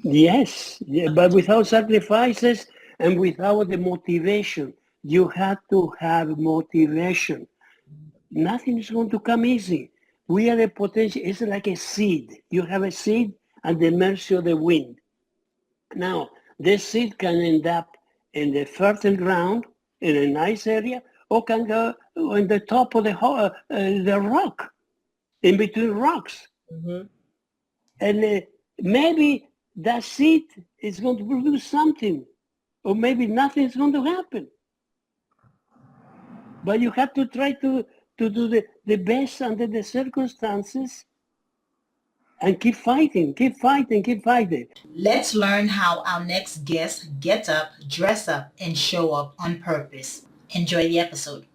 Yes, yeah, but without sacrifices and without the motivation. You have to have motivation. Nothing is going to come easy. We are a potential, it's like a seed. You have a seed at the mercy of the wind. Now, this seed can end up in the fertile ground in a nice area, or can go on the top of the rock, in between rocks. Hmm. And maybe that seed is going to produce something, or maybe nothing is going to happen. But you have to try to do the best under the circumstances and keep fighting, keep fighting, keep fighting. Let's learn how our next guest gets up, dress up, and show up on purpose. Enjoy the episode.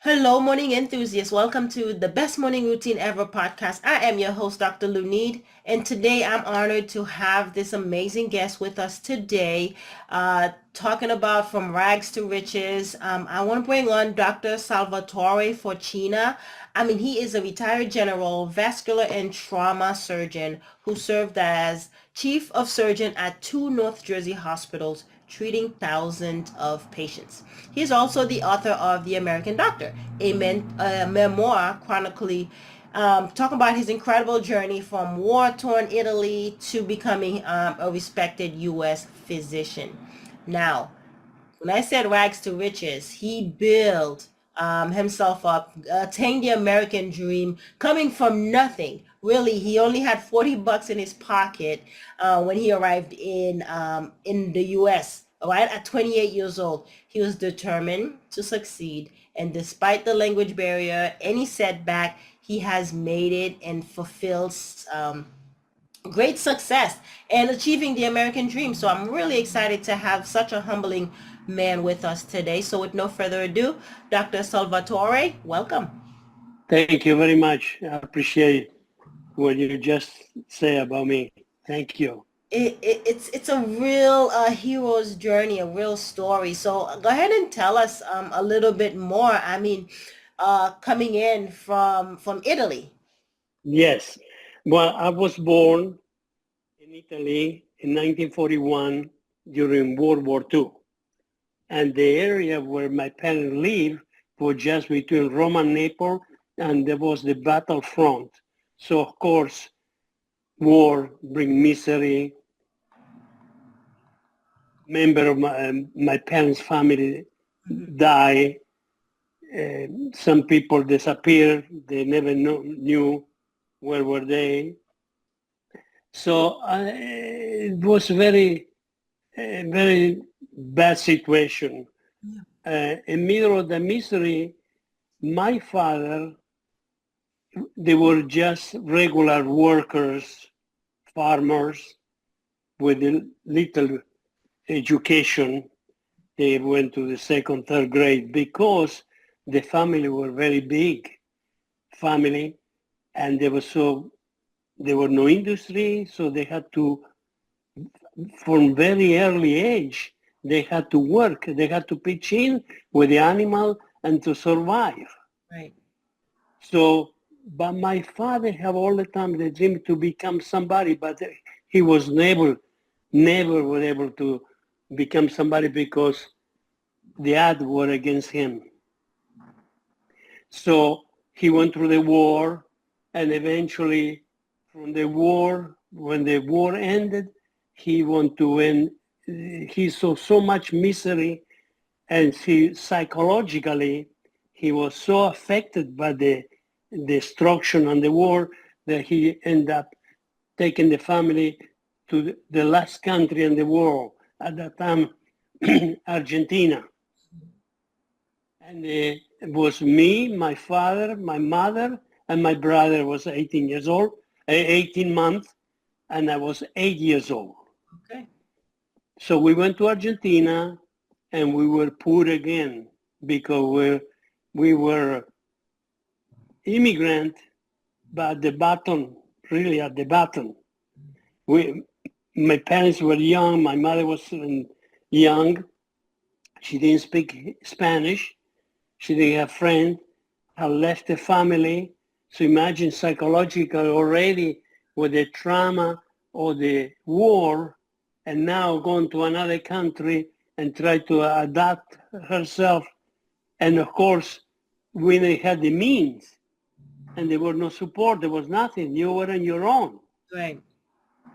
Hello, morning enthusiasts. Welcome to the Best Morning Routine Ever podcast. I am your host, Dr. Lunid, and today I'm honored to have this amazing guest with us today, talking about from rags to riches. I want to bring on Dr. Salvatore Forcina. He is a retired general, vascular and trauma surgeon who served as chief of surgeon at two North Jersey hospitals, treating thousands of patients. He is also the author of The American Doctor, a memoir chronically talking about his incredible journey from war-torn Italy to becoming a respected U.S. physician. Now, when I said rags to riches, he built himself up, attained the American dream, coming from nothing. Really, he only had $40 in his pocket when he arrived in the U.S. Right at 28 years old, he was determined to succeed, and despite the language barrier, any setback, he has made it and fulfilled great success and achieving the American dream. So I'm really excited to have such a humbling man with us today. So with no further ado, Dr. Salvatore, welcome. Thank you very much. I appreciate what you just say about me. Thank you. It's a real hero's journey, a real story. So go ahead and tell us a little bit more. Coming in from Italy. Yes. Well, I was born in Italy in 1941 during World War II. And the area where my parents lived was just between Rome and Naples, and there was the battlefront. So, of course, war bring misery. Member of my parents' family Mhm. die. Some people disappear. They never knew where were they. So it was very bad situation. Yeah. In middle of the misery, my father, they were just regular workers, farmers with a little education. They went to the second, third grade because the family were very big family, and there were no industry, so they had to, from very early age, they had to work. They had to pitch in with the animal and to survive. Right. So, but my father had all the time the dream to become somebody, but he was never was able to become somebody because the odds were against him. So he went through the war, and eventually from the war, when the war ended, he wanted to end. He saw so much misery, and psychologically, he was so affected by the destruction and the war that he ended up taking the family to the last country in the world at that time, Argentina. And it was me, my father, my mother, and my brother was 18 years old, 18 months, and I was 8 years old. Okay. So we went to Argentina, and we were poor again because we were immigrant, but at the bottom, really at the bottom. My parents were young. My mother was young. She didn't speak Spanish. She didn't have friends. Had left the family. So imagine psychologically already with the trauma or the war, and now going to another country and try to adapt herself. And of course, we didn't have the means, and there was no support. There was nothing. You were on your own. Right.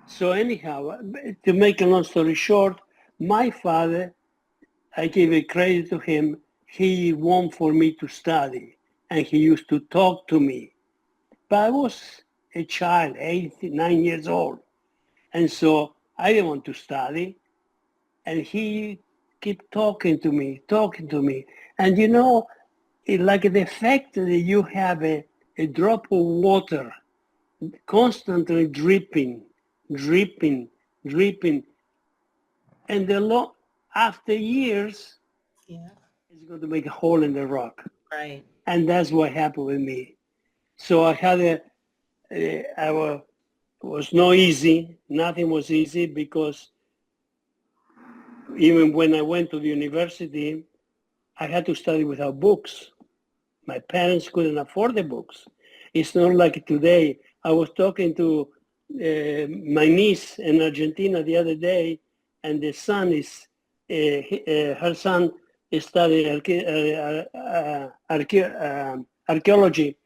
So anyhow, to make a long story short, my father, I give a credit to him. He wanted for me to study, and he used to talk to me. But I was a child, 8, 9 years old, and so I didn't want to study. And he kept talking to me, and like the fact that you have a drop of water constantly dripping, dripping, dripping, and after years, Yeah. it's going to make a hole in the rock. Right. And that's what happened with me. So I had was not easy. Nothing was easy because even when I went to the university, I had to study without books. My parents couldn't afford the books. It's not like today. I was talking to my niece in Argentina the other day, and the son is, her son is studying archaeology,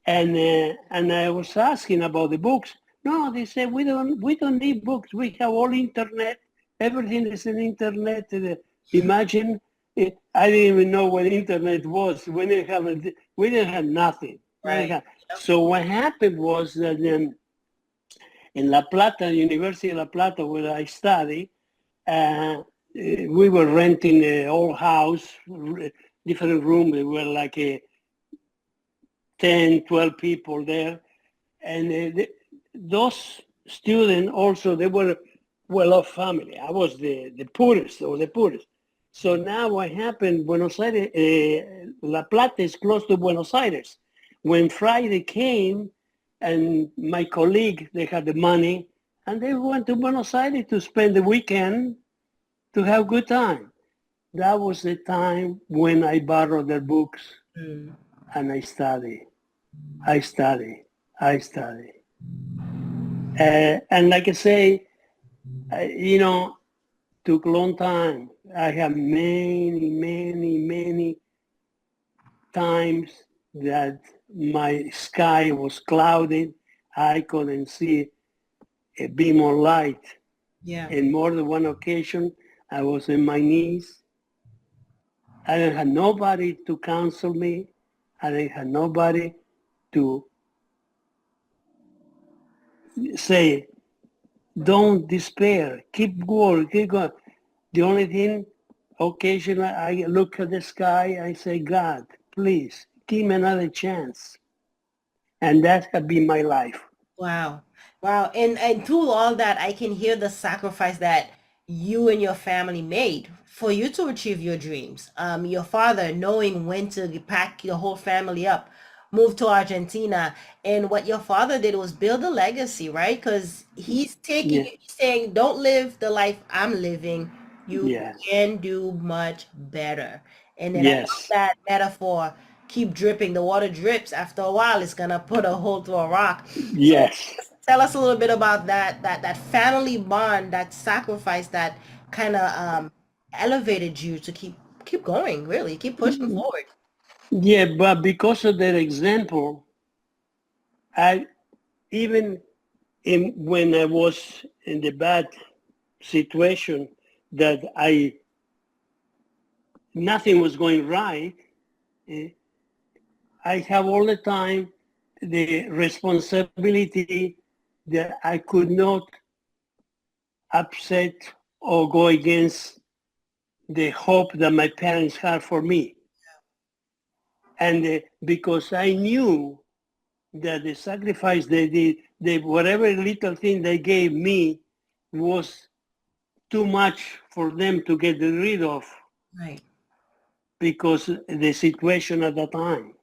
and I was asking about the books. No, they said we don't need books. We have all internet. Everything is in internet. Imagine, I didn't even know what internet was. We didn't have nothing. Right. So what happened was that in La Plata, University of La Plata, where I studied, we were renting an old house, different rooms. There were like 10, 12 people there. And those students also, they were well-off family. I was the poorest of the poorest. So now what happened, Buenos Aires, La Plata is close to Buenos Aires. When Friday came, and my colleague, they had the money, and they went to Buenos Aires to spend the weekend to have good time. That was the time when I borrowed their books and I study. I study. And like I say, took a long time. I have many, many, many times that my sky was clouded. I couldn't see a beam of light. Yeah. In more than one occasion, I was on my knees. I didn't have nobody to counsel me. I didn't have nobody to say, don't despair, keep going, keep going. The only thing, occasionally I look at the sky, I say, God, please, give me another chance. And that has been my life. Wow. Wow. And through all that, I can hear the sacrifice that you and your family made for you to achieve your dreams. Your father knowing when to pack your whole family up, move to Argentina. And what your father did was build a legacy, right? Because Yeah. he's saying, don't live the life I'm living. You Yes. can do much better. And then I love Yes. that metaphor. Keep dripping. The water drips. After a while, it's gonna put a hole through a rock. So Yes. tell us a little bit about that family bond, that sacrifice that kind of elevated you to keep going, really, keep pushing forward. Yeah, but because of that example, I even when I was in the bad situation that nothing was going right, eh, I have all the time the responsibility that I could not upset or go against the hope that my parents had for me. And because I knew that the sacrifice they did, whatever little thing they gave me was too much for them to get rid of Right. because the situation at that time.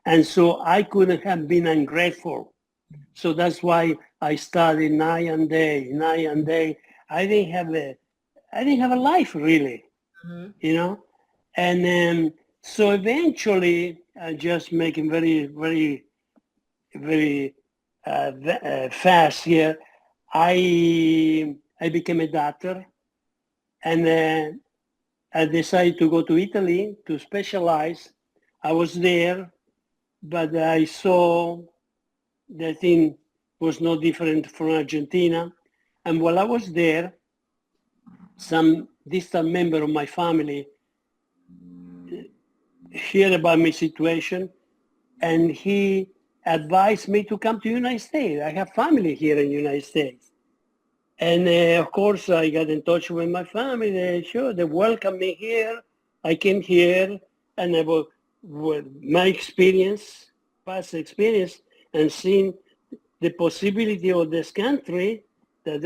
And so I couldn't have been ungrateful. So that's why I studied night and day, night and day. I didn't have a life really, Mm-hmm. you know. And so eventually, just making very, very, very fast here, I became a doctor, and I decided to go to Italy to specialize. I was there, but I saw the thing was no different from Argentina. And while I was there, some distant member of my family heard about my situation, and he advised me to come to United States. I have family here in the United States. And of course, I got in touch with my family. They welcomed me here. I came here, and with my experience, past experience, and seeing the possibility of this country that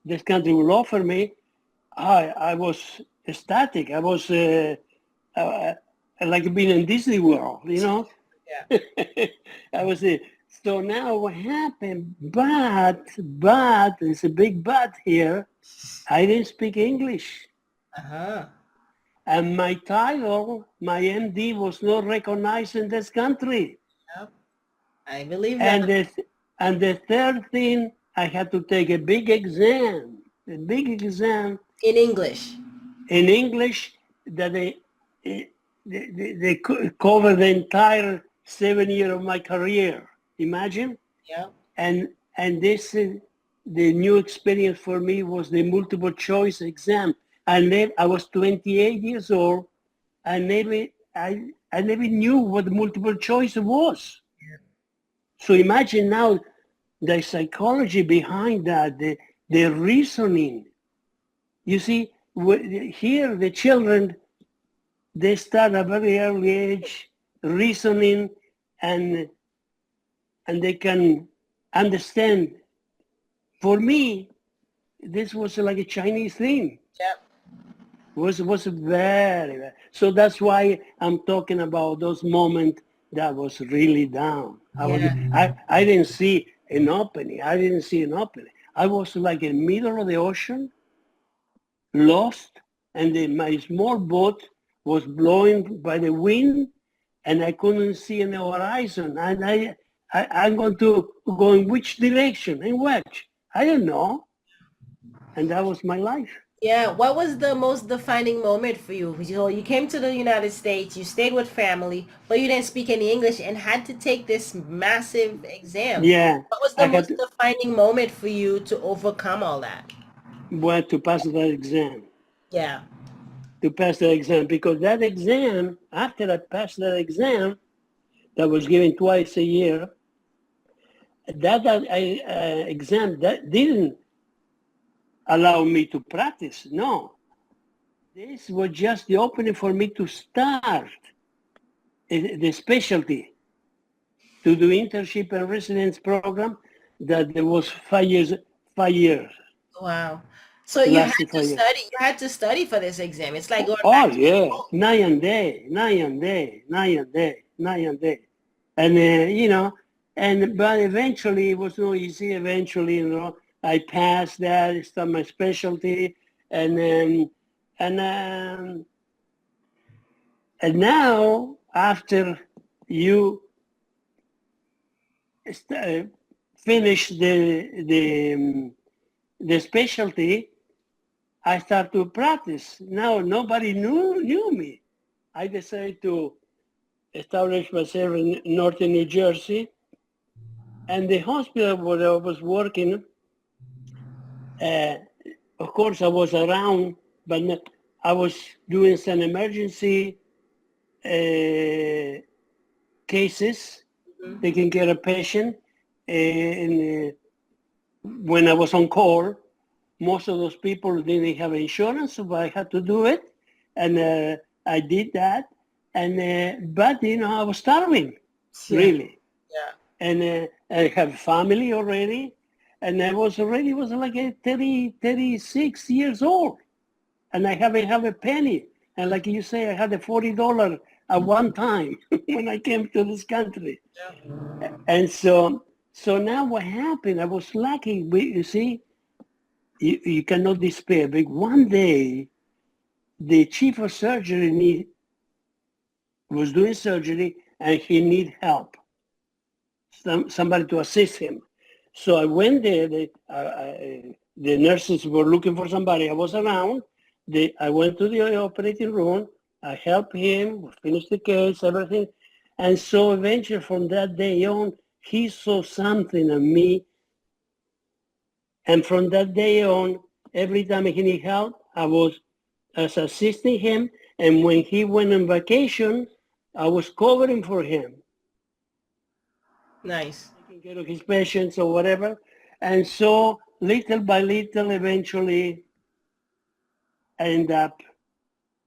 this country will offer me, I was ecstatic. I was uh, like being in Disney World, you know. Yeah. I was so now what happened? But there's a big but here. I didn't speak English, Uh-huh. and my title, my MD, was not recognized in this country. Yep. I believe that. And the third thing, I had to take a big exam In English. in English that they cover the entire 7 year of my career. Imagine. Yep. And this the new experience for me was the multiple choice exam. I was 28 years old. I never I never knew what multiple choice was. So imagine now the psychology behind that, the reasoning. You see, here the children, they start at a very early age reasoning, and they can understand. For me, this was like a Chinese thing. Yep. Was very. So that's why I'm talking about those moments that was really down. Yeah. I didn't see an opening. I didn't see an opening. I was like in the middle of the ocean, lost, and my small boat was blowing by the wind, and I couldn't see in the horizon. And I'm going to go in which direction and which? I don't know. And that was my life. Yeah. What was the most defining moment for you? You came to the United States, you stayed with family, but you didn't speak any English and had to take this massive exam. Yeah, What was the I had most to, defining moment for you to overcome all that? well, to pass that exam. Yeah. To pass that exam, because that exam, after I passed that exam, that was given twice a year, that exam that didn't allow me to practice. No, this was just the opening for me to start the specialty, to do internship and residence program that there was 5 years, 5 years, Wow. So you had lasted to 5 years. study. You had to study for this exam. It's like going Oh back to yeah, school. night and day, night and day, night and day, night and day, and but eventually it was no easy. Eventually, I passed that. It's not my specialty, and and um, and now after you finish the specialty, I start to practice. Now nobody knew me. I decided to establish myself in northern New Jersey, and the hospital where I was working, uh, of course I was around, but I was doing some emergency cases, Mhm. taking care of patients. And when I was on call, most of those people didn't have insurance, so I had to do it, and I did that. And but I was starving, Yeah. really, Yeah. and I have family already, and I was like 36 years old, and I haven't have a penny. And like you say, I had a $40 at one time when I came to this country. Yeah. And so now what happened, I was lucky. You see, you cannot despair. But one day, the chief of surgery was doing surgery and he need help, somebody to assist him. So I went there. The nurses were looking for somebody. I was around. I went to the operating room. I helped him, finished the case, everything. And so eventually from that day on, he saw something in me. And from that day on, every time he needed help, I was assisting him. And when he went on vacation, I was covering for him, Nice. taking care of his patients or whatever. And so little by little, eventually, I end up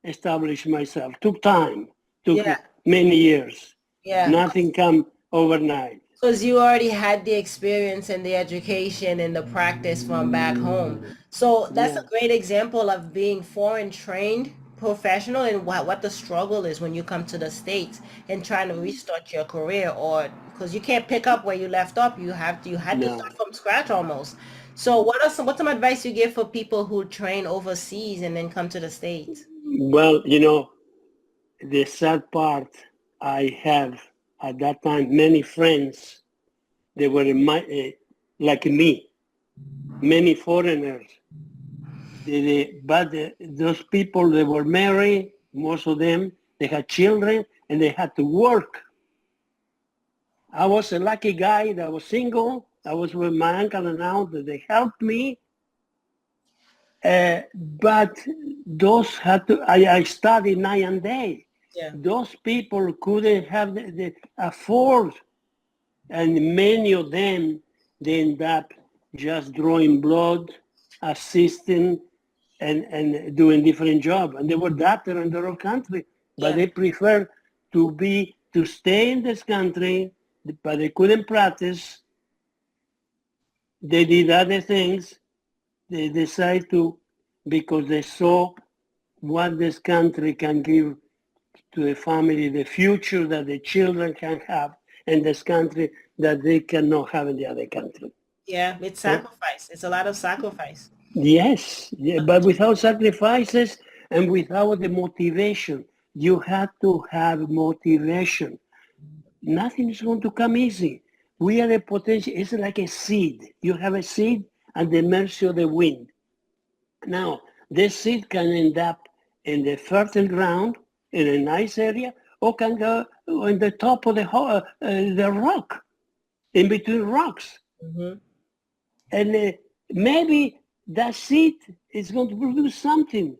establishing myself. Took time, took Yeah. many years. Yeah. Nothing come overnight. Because you already had the experience and the education and the practice from back home. So that's a Yeah, great example of being foreign trained professional and what the struggle is when you come to the States and trying to restart your career, or because you can't pick up where you left off. You had to start no. from scratch almost. So what's some advice you give for people who train overseas and then come to the States? Well, the sad part, I have at that time many friends. They were like me, many foreigners. But those people, they were married, most of them, they had children, and they had to work. I was a lucky guy that was single. I was with my uncle and aunt that they helped me. But those had to, I studied night and day. Yeah. Those people couldn't have the afford, and many of them, they end up just drawing blood, assisting, and doing different job. And they were doctors in their own country, but Yeah. they prefer to stay in this country, but they couldn't practice. They did other things. They decide to, because they saw what this country can give to the family, the future that the children can have in this country that they cannot have in the other country. Yeah. It's So sacrifice. It's a lot of sacrifice. yes, yeah, but without sacrifices and without the motivation, you have to have motivation. Nothing is going to come easy. We are a potential, it's like a seed. You have a seed at the mercy of the wind. Now, this seed can end up in the fertile ground in a nice area, or can go on the top of the rock, in between rocks. Hmm. And maybe that seed is going to produce something,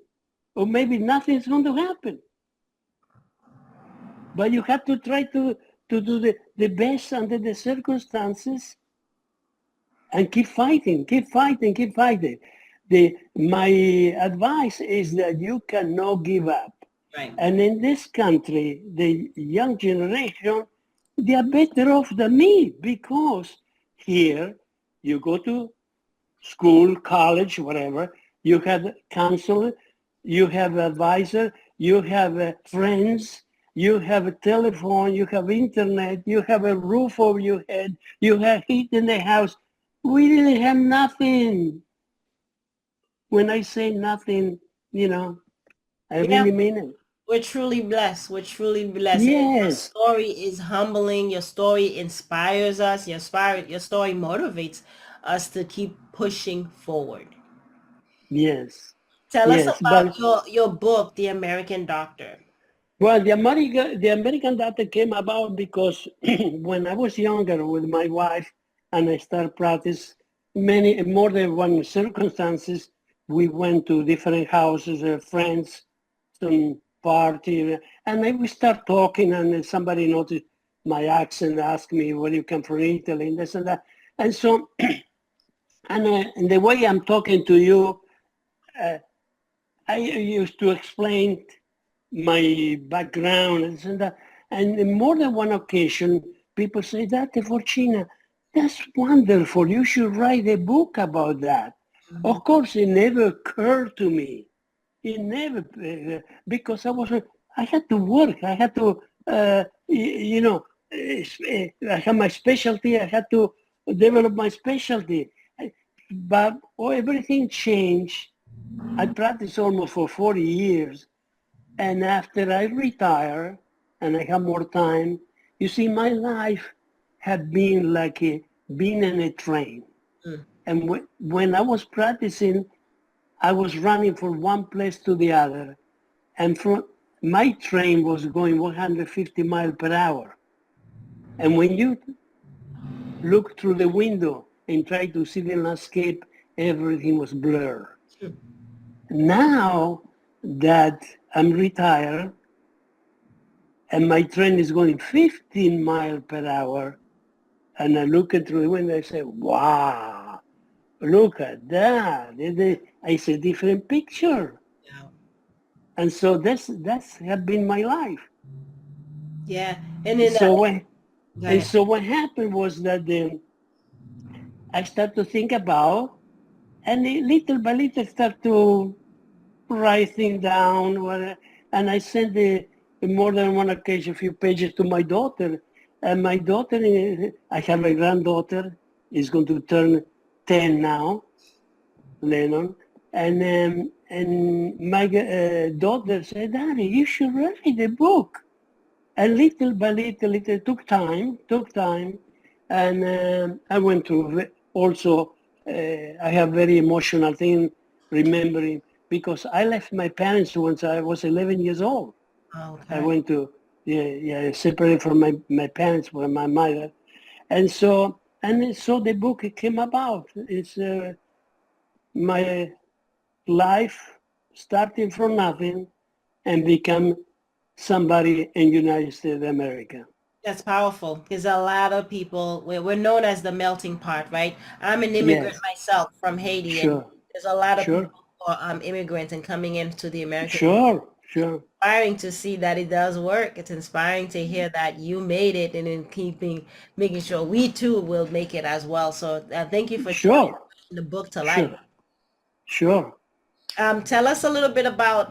or maybe nothing is going to happen. But you have to try to do the best under the circumstances and keep fighting, keep fighting, keep fighting. My advice is that you cannot give up. Right. And in this country, the young generation, they are better off than me, because here you go to school, college, whatever, you have counselor, you have advisor, you have friends, you have a telephone, you have internet, you have a roof over your head, you have heat in the house. We didn't have nothing. When I say nothing, I Yeah. really mean it. We're truly blessed. We're truly blessed. And your Yes, story is humbling. Your story inspires us. Your story motivates us to keep pushing forward. yes, Tell us yes. about But your book, The American Doctor. well, the American doctor came about because when I was younger with my wife and I started practice, many more than one circumstances, we went to different houses, friends, some party, and then we start talking, and then somebody noticed my accent, asked me where you come from, Italy, and this and that, and so and the way I'm talking to you, uh, I used to explain my background and that. And in more than one occasion, people say, Dr. Forcina, that's wonderful. You should write a book about that. Mhm. Of course, it never occurred to me. It never, because I had to work. I had to, I had my specialty. I had to develop my specialty. But everything changed. I practiced almost for 40 years. And after I retire and I have more time, you see, my life had been like being in a train. Mm. And when I was practicing, I was running from one place to the other. And my train was going 150 miles per hour. And when you look through the window and try to see the landscape, everything was blurred. Mm. Now that I'm retired and my train is going 15 miles per hour, and I look through the window, I say, wow, look at that. It's a different picture. Yeah. And so that's have been my life. Yeah. And then, So go ahead. what happened was that I start to think about, and little by little start to write things down. And I sent more than one occasion a few pages to my daughter. And my daughter, I have a granddaughter, is going to turn 10 now, Lennon. And my daughter said, Daddy, you should write a book. And little by little, it took time. And I went to also, I have very emotional thing remembering, because I left my parents once I was 11 years old. I Okay. went to, separated from my parents, from my mother. And so the book came about. It's my life starting from nothing and become somebody in United States of America. That's powerful because a lot of people, we're known as the melting pot, right? I'm an immigrant Yes, myself from Haiti, and sure, there's a lot of sure, people who are immigrants and coming into the American. sure. Inspiring to see that it does work. It's inspiring to hear that you made it, and in making sure we too will make it as well. So thank you for sharing Sure, the book to life. sure, sure. Tell us a little bit about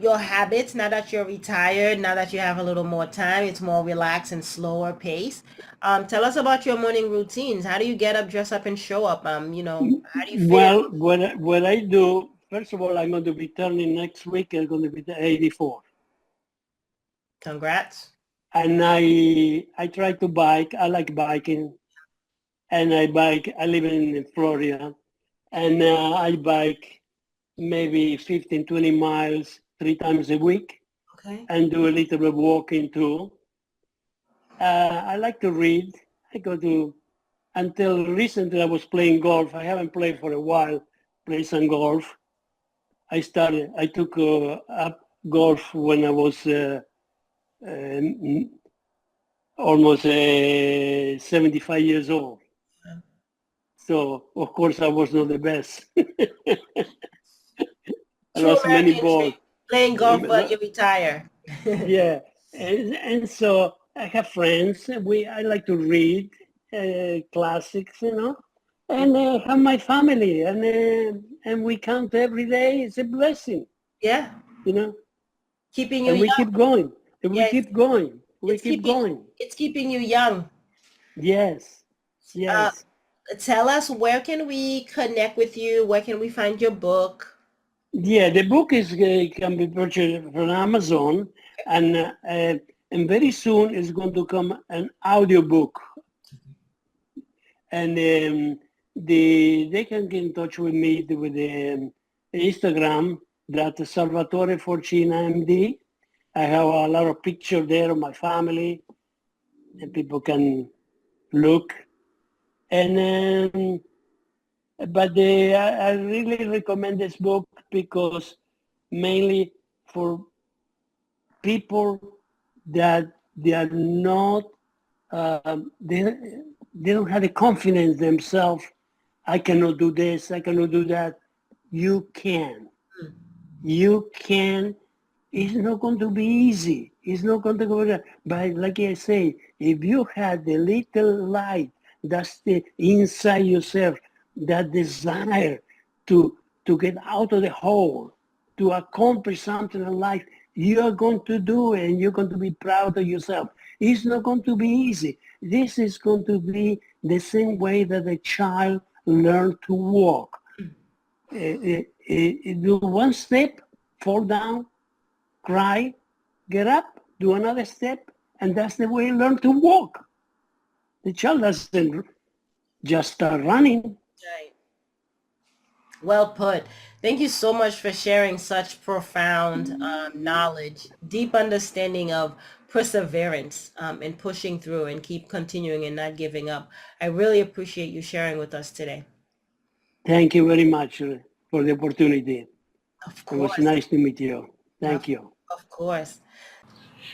your habits now that you're retired, now that you have a little more time, it's more relaxed and slower pace. Tell us about your morning routines. How do you get up, dress up, and show up? How do you feel? Well, what I do, first of all, I'm going to be turning next week. I'm going to be 84. Congrats. And I try to bike. I like biking. And I bike. I live in Florida. And I bike maybe 15, 20 miles 3 times a week Okay. and do a little bit of walking too. I like to read. I go to, until recently I was playing golf. I haven't played for a while, play some golf. I took up golf when I was almost 75 years old. So, of course, I was not the best. I True lost many American balls. dream. Playing golf but you retire. Yeah, and so I have friends. I like to read classics, and have my family, and we count every day. It's a blessing, Yeah. you know, Keeping you and we keep young. going, and we Yes. keep going, we It's keep keeping going. it's keeping you young. Yes, Uh, yes, Tell us, where can we connect with you? Where can we find your book? yeah. The book is can be purchased from Amazon, and and very soon is going to come an audio book. And they can get in touch with me with the Instagram, that Salvatore Forcina MD. I have a lot of pictures there of my family, and people can look. And but I really recommend this book because mainly for people that they are not they don't have the confidence themselves. I cannot do this. I cannot do that. You can. You can. It's not going to be easy. It's not going to go there. But like I say, if you have the little light that's inside yourself, that desire to get out of the hole, to accomplish something in life, you are going to do it and you're going to be proud of yourself. It's not going to be easy. This is going to be the same way that a child learns to walk. Do one step, fall down, cry, get up, do another step, and that's the way you learn to walk. The child doesn't just start running. Right. Well put. Thank you so much for sharing such profound knowledge, deep understanding of perseverance and pushing through and keep continuing and not giving up. I really appreciate you sharing with us today. Thank you very much for the opportunity. Of It was course. nice to meet you. Thank you. Of course.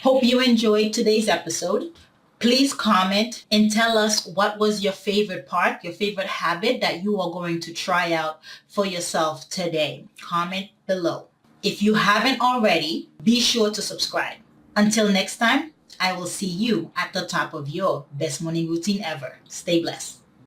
Hope you enjoyed today's episode. Please comment and tell us what was your favorite part, your favorite habit that you are going to try out for yourself today. Comment below. If you haven't already, be sure to subscribe. Until next time, I will see you at the top of your best morning routine ever. Stay blessed.